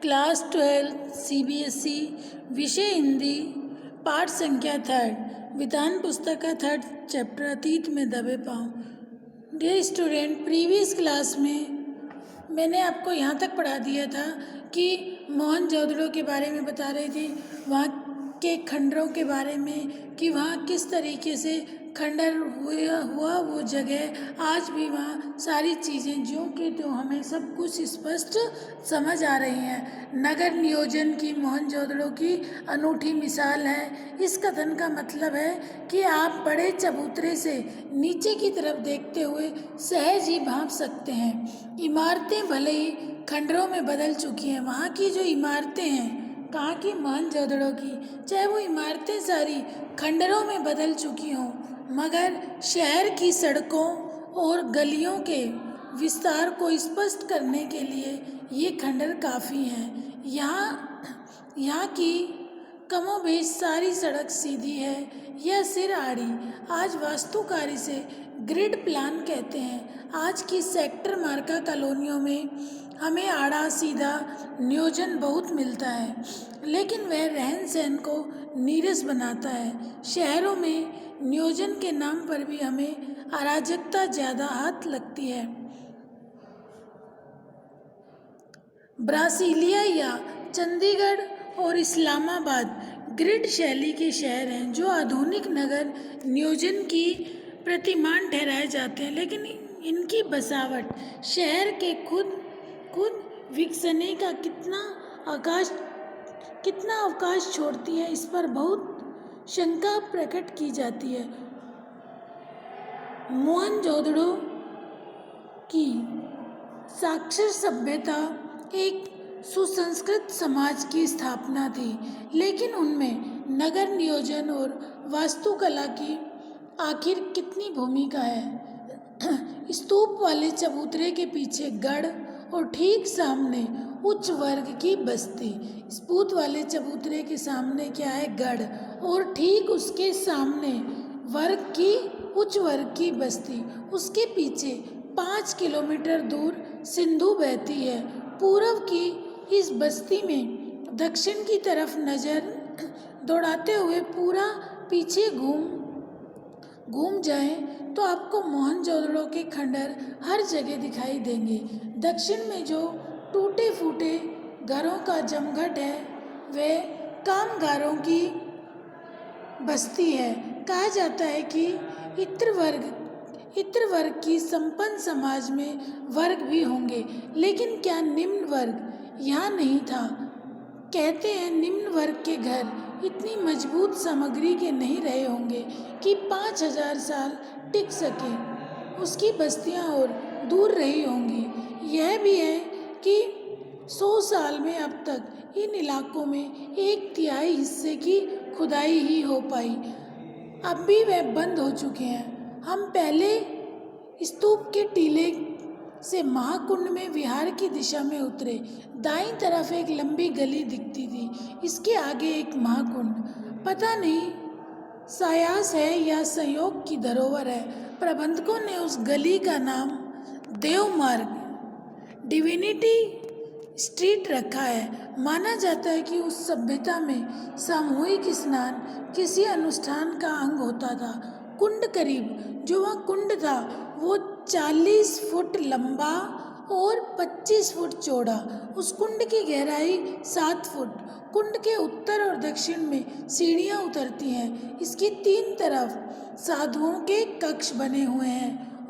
Class 12 CBSE विषय हिंदी पाठ संख्या 3 विधान पुस्तक का 3rd चैप्टर अतीत में दबे पाँव। डियर स्टूडेंट, प्रीवियस क्लास में मैंने आपको यहाँ तक पढ़ा दिया था कि मोहनजोदड़ो के बारे में बता रही थी, वहाँ के खंडरों के बारे में कि वहाँ किस तरीके से खंडर हुआ वो जगह आज भी वहाँ सारी चीज़ें ज्यों के त्यों हमें सब कुछ स्पष्ट समझ आ रही हैं। नगर नियोजन की मोहनजोदड़ो की अनूठी मिसाल है। इस कथन का मतलब है कि आप बड़े चबूतरे से नीचे की तरफ देखते हुए सहज ही भांप सकते हैं। इमारतें भले ही खंडरों में बदल चुकी हैं, वहाँ की जो इमारतें हैं, कहाँ की, मोहनजोदड़ो की, चाहे वो इमारतें सारी खंडरों में बदल चुकी हों, मगर शहर की सड़कों और गलियों के विस्तार को स्पष्ट करने के लिए ये खंडर काफ़ी हैं। यहाँ की कमोबेश सारी सड़क सीधी है या सिर आड़ी। आज वास्तुकारी से ग्रिड प्लान कहते हैं। आज की सेक्टर मार्का कॉलोनियों में हमें आड़ा सीधा नियोजन बहुत मिलता है, लेकिन वह रहन सहन को नीरस बनाता है। शहरों में नियोजन के नाम पर भी हमें अराजकता ज़्यादा हाथ लगती है। ब्रासीलिया या चंडीगढ़ और इस्लामाबाद ग्रिड शैली के शहर हैं जो आधुनिक नगर नियोजन की प्रतिमान ठहराए जाते हैं, लेकिन इनकी बसावट शहर के खुद विकसने का कितना अवकाश छोड़ती है, इस पर बहुत शंका प्रकट की जाती है। मोहनजोदड़ो की साक्षर सभ्यता एक सुसंस्कृत समाज की स्थापना थी, लेकिन उनमें नगर नियोजन और वास्तुकला की आखिर कितनी भूमिका है। स्तूप वाले चबूतरे के पीछे गढ़ और ठीक सामने उच्च वर्ग की बस्ती। स्तूप वाले चबूतरे के सामने क्या है? गढ़, और ठीक उसके सामने उच्च वर्ग की बस्ती। उसके पीछे 5 किलोमीटर दूर सिंधु बहती है। पूर्व की इस बस्ती में दक्षिण की तरफ नजर दौड़ाते हुए पूरा पीछे घूम जाएं तो आपको मोहनजोदड़ो के खंडर हर जगह दिखाई देंगे। दक्षिण में जो टूटे फूटे घरों का जमघट है वह कामगारों की बस्ती है। कहा जाता है कि इत्र वर्ग की संपन्न समाज में वर्ग भी होंगे, लेकिन क्या निम्न वर्ग यहाँ नहीं था? कहते हैं निम्न वर्ग के घर इतनी मजबूत सामग्री के नहीं रहे होंगे कि 5000 साल टिक सके। उसकी बस्तियाँ और दूर रही होंगी। यह भी है कि 100 साल में अब तक इन इलाकों में 1/3 हिस्से की खुदाई ही हो पाई। अब भी वह बंद हो चुके हैं। हम पहले स्तूप के टीले से महाकुंड में विहार की दिशा में उतरे। दाईं तरफ एक लंबी गली दिखती थी, इसके आगे एक महाकुंड। पता नहीं सायास है या संयोग की धरोहर है, प्रबंधकों ने उस गली का नाम देव मार्ग, डिविनिटी स्ट्रीट रखा है। माना जाता है कि उस सभ्यता में सामूहिक स्नान किसी अनुष्ठान का अंग होता था। कुंड करीब जो वहाँ कुंड था वो 40 फुट लंबा और 25 फुट चौड़ा। उस कुंड की गहराई 7 फुट। कुंड के उत्तर और दक्षिण में सीढ़ियाँ उतरती हैं। इसकी 3 तरफ साधुओं के कक्ष बने हुए हैं।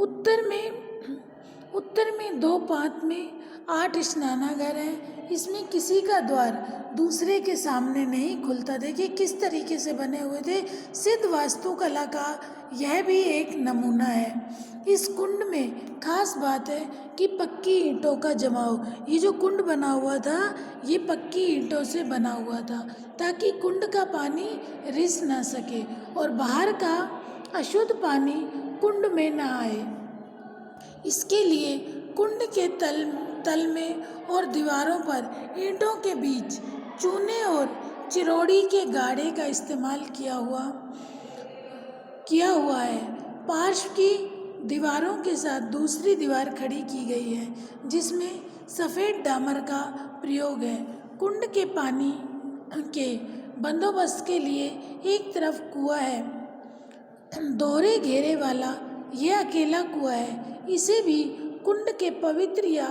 उत्तर में 2 पात में 8 स्नानागार हैं। इसमें किसी का द्वार दूसरे के सामने नहीं खुलता। देखिए किस तरीके से बने हुए थे। सिद्ध वास्तुकला का यह भी एक नमूना है। इस कुंड में खास बात है कि पक्की ईंटों का जमाव। ये जो कुंड बना हुआ था ये पक्की ईंटों से बना हुआ था ताकि कुंड का पानी रिस ना सके और बाहर का अशुद्ध पानी कुंड में ना आए। इसके लिए कुंड के तल में और दीवारों पर ईंटों के बीच चूने और चिरोड़ी के गाढ़े का इस्तेमाल किया हुआ है। पार्श्व की दीवारों के साथ दूसरी दीवार खड़ी की गई है जिसमें सफ़ेद डामर का प्रयोग है। कुंड के पानी के बंदोबस्त के लिए एक तरफ कुआं है, दोहरे घेरे वाला यह अकेला कुआं है। इसे भी कुंड के पवित्र या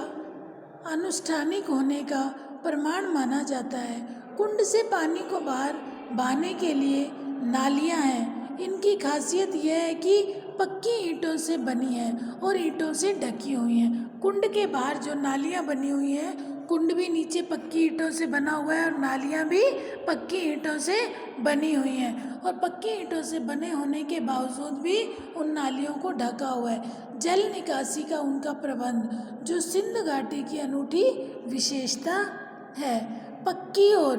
अनुष्ठानिक होने का प्रमाण माना जाता है। कुंड से पानी को बाहर बहाने के लिए नालियां हैं। इनकी खासियत यह है कि पक्की ईंटों से बनी है और ईंटों से ढकी हुई हैं। कुंड के बाहर जो नालियां बनी हुई हैं, कुंड भी नीचे पक्की ईंटों से बना हुआ है और नालियां भी पक्की ईंटों से बनी हुई हैं, और पक्की ईंटों से बने होने के बावजूद भी उन नालियों को ढका हुआ है। जल निकासी का उनका प्रबंध जो सिंध घाटी की अनूठी विशेषता है। पक्की और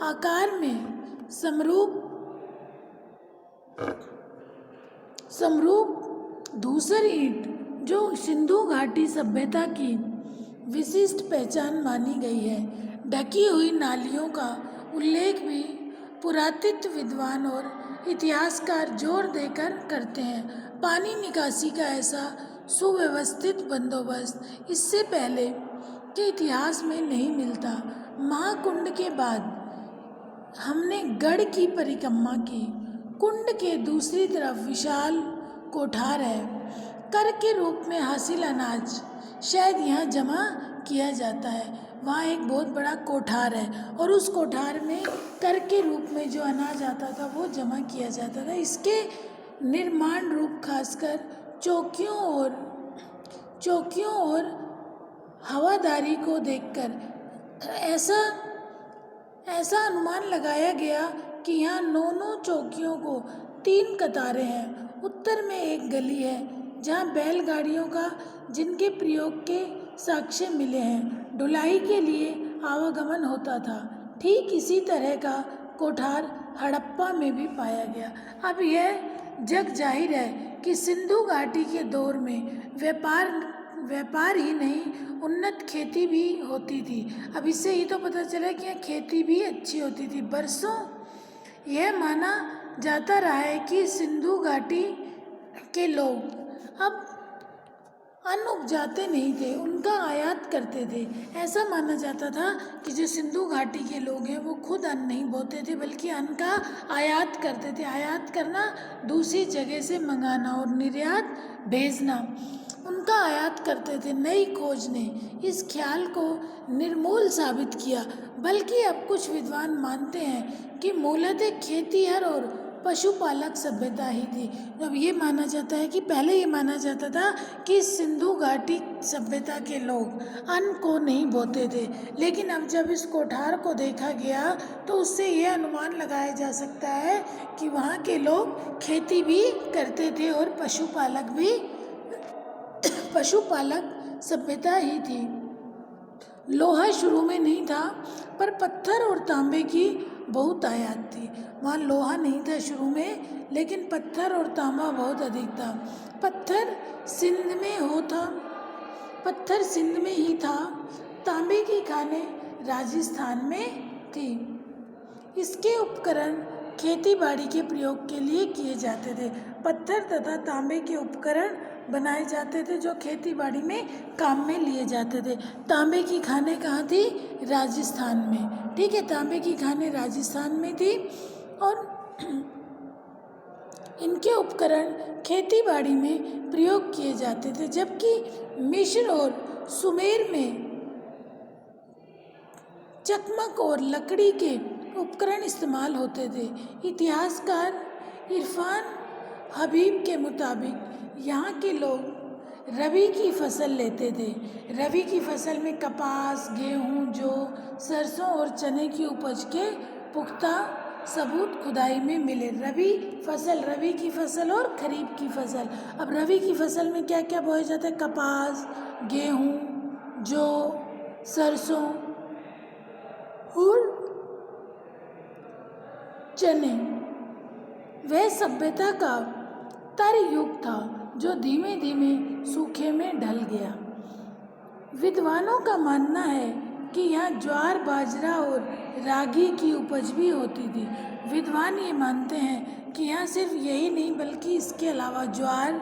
आकार में समरूप धूसर ईंट जो सिंधु घाटी सभ्यता की विशिष्ट पहचान मानी गई है। ढकी हुई नालियों का उल्लेख भी पुरातत्व विद्वान और इतिहासकार जोर देकर करते हैं। पानी निकासी का ऐसा सुव्यवस्थित बंदोबस्त इससे पहले के इतिहास में नहीं मिलता। महाकुंड के बाद हमने गढ़ की परिक्रमा की। कुंड के दूसरी तरफ विशाल कोठार है। कर के रूप में हासिल अनाज शायद यहाँ जमा किया जाता है। वहाँ एक बहुत बड़ा कोठार है और उस कोठार में कर के रूप में जो अनाज आता था वो जमा किया जाता था। इसके निर्माण रूप खासकर चौकियों और हवादारी को देखकर ऐसा अनुमान लगाया गया कि यहाँ 9 चौकियों को 3 कतारें हैं। उत्तर में एक गली है जहाँ बैलगाड़ियों का जिनके प्रयोग के साक्ष्य मिले हैं ढुलाई के लिए आवागमन होता था। ठीक इसी तरह का कोठार हड़प्पा में भी पाया गया। अब यह जग जाहिर है कि सिंधु घाटी के दौर में व्यापार ही नहीं, उन्नत खेती भी होती थी। अब इससे ही तो पता चला कि यहाँ खेती भी अच्छी होती थी। बरसों यह माना जाता रहा है कि सिंधु घाटी के लोग अब अन्न उपजाते नहीं थे, उनका आयात करते थे। ऐसा माना जाता था कि जो सिंधु घाटी के लोग हैं वो खुद अन्न नहीं बोते थे बल्कि अन्न का आयात करते थे। आयात करना दूसरी जगह से मंगाना और निर्यात भेजना, उनका आयात करते थे। नई खोज ने इस ख्याल को निर्मूल साबित किया, बल्कि अब कुछ विद्वान मानते हैं कि मूलतः खेतीहर और पशुपालक सभ्यता ही थी। अब ये माना जाता है कि पहले ये माना जाता था कि सिंधु घाटी सभ्यता के लोग अन्न को नहीं बोते थे, लेकिन अब जब इस कोठार को देखा गया तो उससे यह अनुमान लगाया जा सकता है कि वहाँ के लोग खेती भी करते थे और पशुपालक सभ्यता ही थी। लोहा शुरू में नहीं था, पर पत्थर और तांबे की बहुत आयात थी। वहाँ लोहा नहीं था शुरू में, लेकिन पत्थर और तांबा बहुत अधिक था। पत्थर सिंध में ही था। तांबे की खानें राजस्थान में थी। इसके उपकरण खेती बाड़ी के प्रयोग के लिए किए जाते थे। पत्थर तथा तांबे के उपकरण बनाए जाते थे जो खेती बाड़ी में काम में लिए जाते थे। तांबे की खानें कहाँ थी? राजस्थान में। ठीक है, तांबे की खानें राजस्थान में थी और इनके उपकरण खेती बाड़ी में प्रयोग किए जाते थे, जबकि मिस्र और सुमेर में चकमक और लकड़ी के उपकरण इस्तेमाल होते थे। इतिहासकार इरफान हबीब के मुताबिक यहाँ के लोग रबी की फसल लेते थे। रबी की फसल में कपास, गेहूँ, जौ, सरसों और चने की उपज के पुख्ता सबूत खुदाई में मिले। रबी की फसल और खरीफ की फसल। अब रबी की फसल में क्या क्या बोया जाता है? कपास, गेहूँ, जौ, सरसों और चने। वह सभ्यता का तर युग था जो धीमे धीमे सूखे में ढल गया। विद्वानों का मानना है कि यहाँ ज्वार, बाजरा और रागी की उपज भी होती थी। विद्वान ये मानते हैं कि यहाँ सिर्फ यही नहीं बल्कि इसके अलावा ज्वार,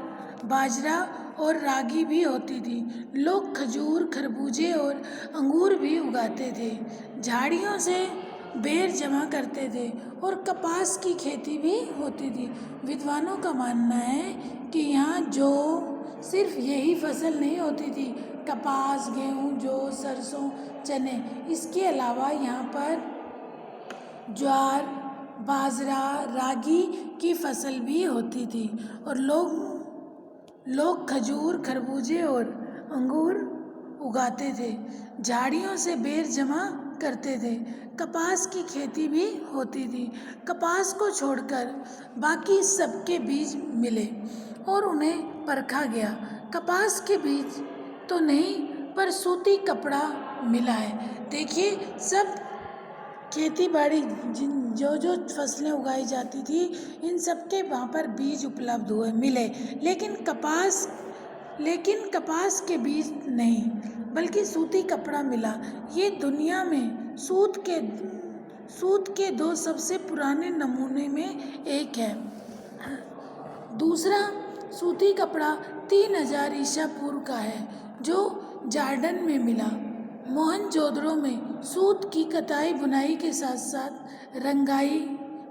बाजरा और रागी भी होती थी। लोग खजूर, खरबूजे और अंगूर भी उगाते थे। झाड़ियों से बेर जमा करते थे और कपास की खेती भी होती थी। विद्वानों का मानना है कि यहाँ जो सिर्फ यही फसल नहीं होती थी, कपास, गेहूँ, जौ, सरसों, चने, इसके अलावा यहाँ पर ज्वार, बाजरा, रागी की फसल भी होती थी। और लोग खजूर, खरबूजे और अंगूर उगाते थे। झाड़ियों से बेर जमा करते थे। कपास की खेती भी होती थी। कपास को छोड़कर बाकी सबके बीज मिले और उन्हें परखा गया। कपास के बीज तो नहीं, पर सूती कपड़ा मिला है। देखिए, सब खेती बाड़ी जो जो फसलें उगाई जाती थी, इन सब के वहाँ पर बीज उपलब्ध हुए, मिले, लेकिन कपास के बीज नहीं, बल्कि सूती कपड़ा मिला। ये दुनिया में सूत के दो सबसे पुराने नमूने में एक है। दूसरा सूती कपड़ा 3000 ईसा पूर्व का है, जो जॉर्डन में मिला। मोहनजोदड़ो में सूत की कताई बुनाई के साथ साथ रंगाई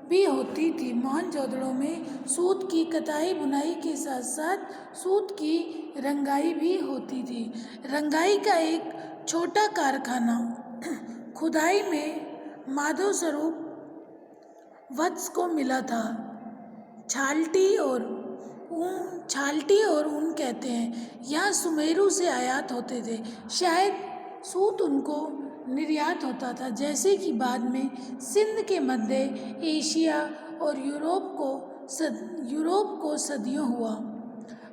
भी होती थी। मोहनजोदड़ो में सूत की कताई बुनाई के साथ साथ सूत की रंगाई भी होती थी। रंगाई का एक छोटा कारखाना खुदाई में माधव स्वरूप वत्स को मिला था। छाल्टी और ऊन कहते हैं, यहाँ सुमेरु से आयात होते थे। शायद सूत उनको निर्यात होता था, जैसे कि बाद में सिंध के मध्य एशिया और यूरोप को सदियों हुआ।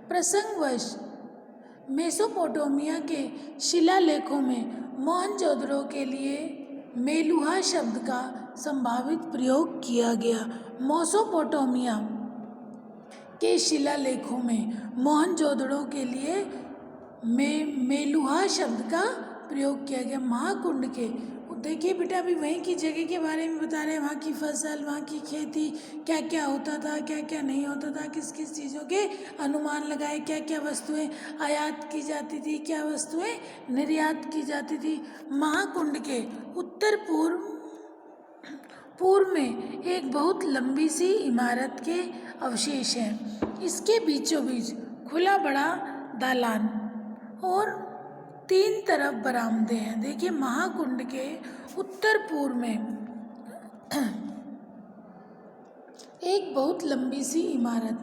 प्रसंगवश मेसोपोटामिया के शिलालेखों में मोहनजोदड़ो के लिए मेलुहा शब्द का संभावित प्रयोग किया गया। मेसोपोटामिया के शिलालेखों में मोहनजोदड़ो के लिए मेलुहा शब्द का प्रयोग किया गया। महाकुंड के, देखिए बेटा, अभी वहीं की जगह के बारे में बता रहे हैं, वहाँ की फसल, वहाँ की खेती, क्या क्या होता था, क्या क्या नहीं होता था, किस किस चीज़ों के अनुमान लगाए, क्या क्या वस्तुएं आयात की जाती थी, क्या वस्तुएं निर्यात की जाती थी। महाकुंड के उत्तर पूर्व में एक बहुत लंबी सी इमारत के अवशेष हैं। इसके बीचों बीच खुला बड़ा दालान और 3 तरफ बरामदे हैं। देखिए, महाकुंड के उत्तर पूर्व में एक बहुत लंबी सी इमारत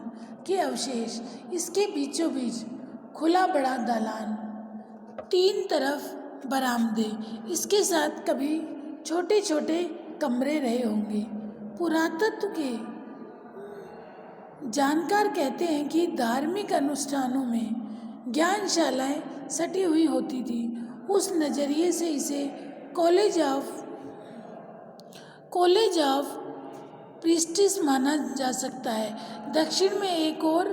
के अवशेष, इसके बीचों बीच खुला बड़ा दालान, 3 तरफ बरामदे, इसके साथ कभी छोटे छोटे कमरे रहे होंगे। पुरातत्व के जानकार कहते हैं कि धार्मिक अनुष्ठानों में ज्ञानशालाएं सटी हुई होती थी। उस नज़रिए से इसे कॉलेज ऑफ प्रीस्टिस माना जा सकता है। दक्षिण में एक और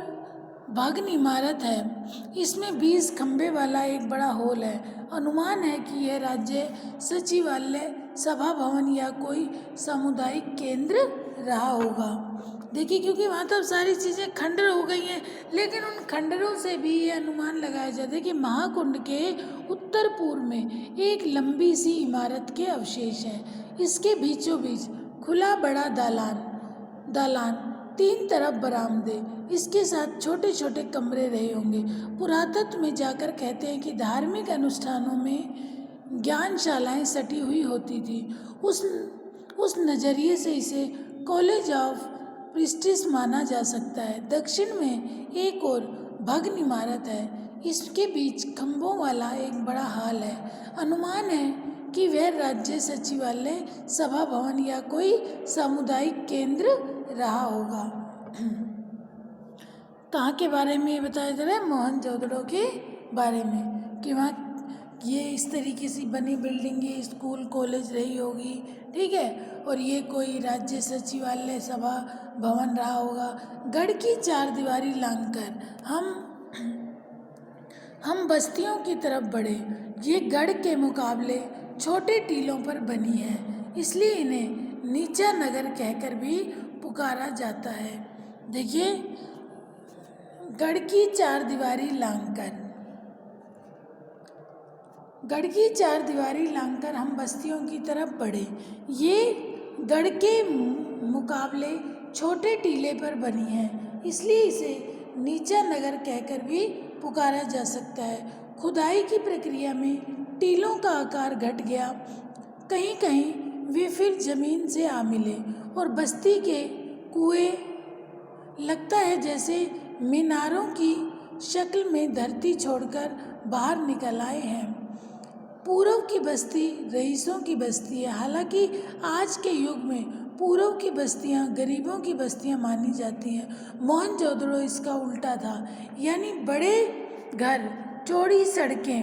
भग्न इमारत है, इसमें 20 खंभे वाला एक बड़ा हॉल है। अनुमान है कि यह राज्य सचिवालय, सभा भवन या कोई सामुदायिक केंद्र रहा होगा। देखिए, क्योंकि वहाँ तो अब सारी चीज़ें खंडर हो गई हैं, लेकिन उन खंडरों से भी ये अनुमान लगाया जाता है कि महाकुंड के उत्तर पूर्व में एक लंबी सी इमारत के अवशेष हैं। इसके बीचों बीच खुला बड़ा दालान, 3 तरफ बरामदे, इसके साथ छोटे छोटे कमरे रहे होंगे। पुरातत्व में जाकर कहते हैं कि धार्मिक अनुष्ठानों में ज्ञानशालाएं सटी हुई होती थी। उस नज़रिए से इसे कॉलेज ऑफ प्रीस्टिस माना जा सकता है। दक्षिण में एक और भग्न इमारत है, इसके बीच खंभों वाला एक बड़ा हॉल है। अनुमान है कि वह राज्य सचिवालय, सभा भवन या कोई सामुदायिक केंद्र रहा होगा। कहाँ के बारे में ये बताया जा रहा है? मोहनजोदड़ो के बारे में, कि वहाँ ये इस तरीके से बनी बिल्डिंग, ये स्कूल कॉलेज रही होगी, ठीक है, और ये कोई राज्य सचिवालय, सभा भवन रहा होगा। गढ़ की 4 दीवारी लांघकर हम बस्तियों की तरफ बढ़े। ये गढ़ के मुकाबले छोटे टीलों पर बनी है, इसलिए इन्हें नीचा नगर कहकर भी पुकारा जाता है। देखिए, गढ़ की चारदीवारी लांघकर। गढ़ की चारदीवारी लांघकर हम बस्तियों की तरफ बढ़े। ये गढ़ के मुकाबले छोटे टीले पर बनी है, इसलिए इसे नीचा नगर कहकर भी पुकारा जा सकता है। खुदाई की प्रक्रिया में टीलों का आकार घट गया, कहीं कहीं वे फिर जमीन से आ मिले और बस्ती के कुएं लगता है जैसे मीनारों की शक्ल में धरती छोड़कर बाहर निकल आए हैं। पूर्व की बस्ती रईसों की बस्ती है। हालांकि आज के युग में पूर्व की बस्तियां गरीबों की बस्तियां मानी जाती हैं। मोहनजोदड़ो इसका उल्टा था, यानी बड़े घर, चौड़ी सड़कें,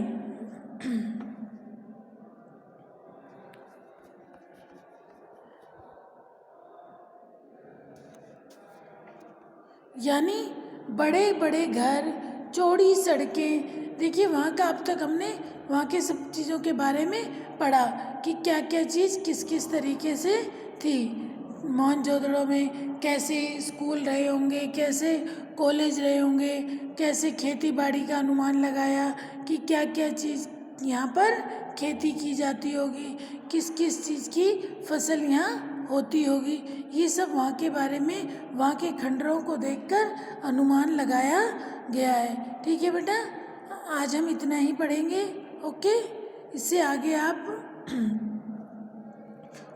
यानी बड़े बड़े घर, चौड़ी सड़कें। देखिए वहाँ का अब तक हमने वहाँ के सब चीज़ों के बारे में पढ़ा कि क्या क्या चीज़ किस किस तरीके से थी। मोहनजोदड़ो में कैसे स्कूल रहे होंगे, कैसे कॉलेज रहे होंगे, कैसे खेती बाड़ी का अनुमान लगाया कि क्या क्या चीज़ यहाँ पर खेती की जाती होगी, किस किस चीज़ की फसल यहाँ होती होगी। ये सब वहाँ के बारे में, वहाँ के खंडरों को देखकर अनुमान लगाया गया है। ठीक है बेटा, आज हम इतना ही पढ़ेंगे। ओके, इससे आगे आप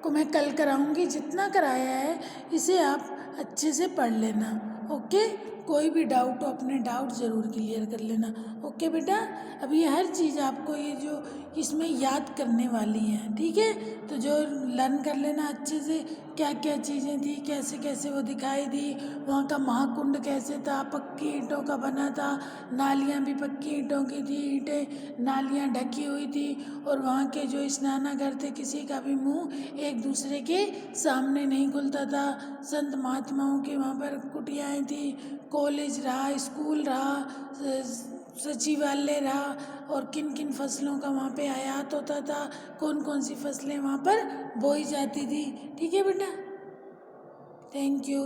को मैं कल कराऊंगी। जितना कराया है इसे आप अच्छे से पढ़ लेना। ओके, कोई भी डाउट हो अपने डाउट ज़रूर क्लियर कर लेना। ओके बेटा, अब ये हर चीज़ आपको ये जो इसमें याद करने वाली है, ठीक है, तो जो लर्न कर लेना अच्छे से, क्या क्या चीज़ें थी, कैसे कैसे वो दिखाई दी, वहाँ का महाकुंड कैसे था, पक्की ईंटों का बना था, नालियाँ भी पक्की ईंटों की थी, ईंटें नालियाँ ढकी हुई थी, और वहाँ के जो स्नानागार थे किसी का भी मुंह एक दूसरे के सामने नहीं खुलता था। संत महात्माओं के वहाँ पर कुटियाएँ थी, कॉलेज रहा, स्कूल रहा, सचिवालय रहा, और किन किन फसलों का वहाँ पे आयात होता था, कौन कौन सी फसलें वहाँ पर बोई जाती थी। ठीक है बेटा, थैंक यू।